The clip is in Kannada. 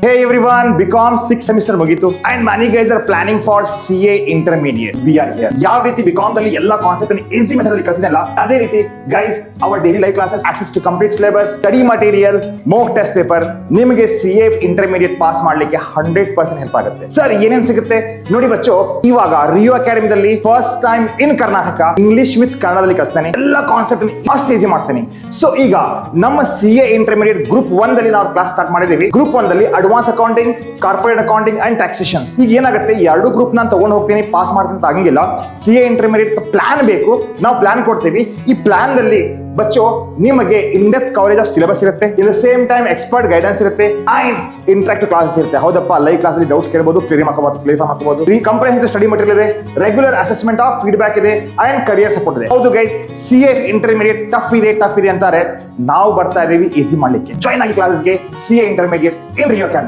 Hey everyone, BCom 6th semester ಮುಗೀತು and many guys are planning for CA intermediate. We are here. ಯಾವ ರೀತಿ BCom ದಲ್ಲಿ ಎಲ್ಲ ಕಾನ್ಸೆಪ್ಟ್ ಅನ್ನು ಈಸಿ ಮೆಥಡ್ ಅಲ್ಲಿ ಕಲಿಸಿದಲ್ಲ ಅದೇ ರೀತಿ guys our daily life classes, access to complete syllabus, study material, mock test paper ನಿಮಗೆ CA intermediate ಪಾಸ್ ಮಾಡ್ಲಿಕ್ಕೆ 100% ಹೆಲ್ಪ್ ಆಗುತ್ತೆ. ಸರ್ ಏನೇನ್ ಸಿಗುತ್ತೆ ನೋಡಿ ಬಚ್ಚೋ, ಇವಾಗ ರಿಯೋ ಅಕಾಡೆಮಿದಲ್ಲಿ first time in Karnataka English with ಕನ್ನಡದಲ್ಲಿ ಕಲಿಸ್ತಾನೆ. ಎಲ್ಲ ಕಾನ್ಸೆಪ್ಟ್ ಅಷ್ಟು ಈಸಿ ಮಾಡ್ತೀನಿ. ಸೊ ಈಗ ನಮ್ಮ CA intermediate ಗ್ರೂಪ್ 1 ದಲ್ಲಿ ನಾವು ಕ್ಲಾಸ್ ಸ್ಟಾರ್ಟ್ ಮಾಡಿದೀವಿ. ಗ್ರೂಪ್ 1 ದಲ್ಲಿ advance accounting, corporate accounting and taxations. ಈಗ ಏನಾಗುತ್ತೆ, ಈ ಎರಡು ಗ್ರೂಪ್ ನಾನು ತಗೊಂಡು ಹೋಗ್ತೀನಿ, ಪಾಸ್ ಮಾಡ್ತೀನಿ ಅಂತ ಆಗಂಗಿಲ್ಲ. CA intermediate ಪ್ಲಾನ್ ಬೇಕು, ನಾವು ಪ್ಲಾನ್ ಕೊಡ್ತೀವಿ. ಈ ಪ್ಲಾನ್ ದಲ್ಲಿ ಬಚ್ಚೋ ನಿಮಗೆ in depth coverage of syllabus ಇರುತ್ತೆ, in the same time expert guidance ಇರುತ್ತೆ ಅಂಡ್ ಇಂಟರಾಕ್ಟಿವ್ ಕ್ಲಾಸಸ್ ಇರುತ್ತೆ. ಹೌದಪ್ಪ, ಲೈವ್ ಕ್ಲಾಸ್ ಅಲ್ಲಿ ಡೌಟ್ಸ್ ಕೇಳಬಹುದು, ಕ್ಲಿಯರ್ ಮಾಡ್ಕೋಬಹುದು. ಈ ಕಂಪ್ರಿಹೆನ್ಸಿವ್ ಸ್ಟಡಿ ಮಟೀರಿಯಲ್ ಇದೆ, ರೆಗ್ಯುಲರ್ ಅಸೆಸ್ಮೆಂಟ್ ಆಫ್ ಫೀಡ್ಬ್ಯಾಕ್ ಇದೆ ಅಂಡ್ ಕರಿಯರ್ ಸಪೋರ್ಟ್ ಇದೆ. ಹೌದು ಗೈಸ್, CA intermediate ಟಫ್ ಇದೆ ಅಂತಾರೆ. ನಾವು ಬರ್ತಾ ಇದೀವಿ ಈಸಿ ಮಾಡ್ಲಿಕ್ಕೆ. ಜಾಯ್ನ್ ಆಗಿ ಕ್ಲಾಸಸ್ಗೆ CA intermediate ಇನ್ ರಿಯೋ ಅಕಾಡೆಮಿ.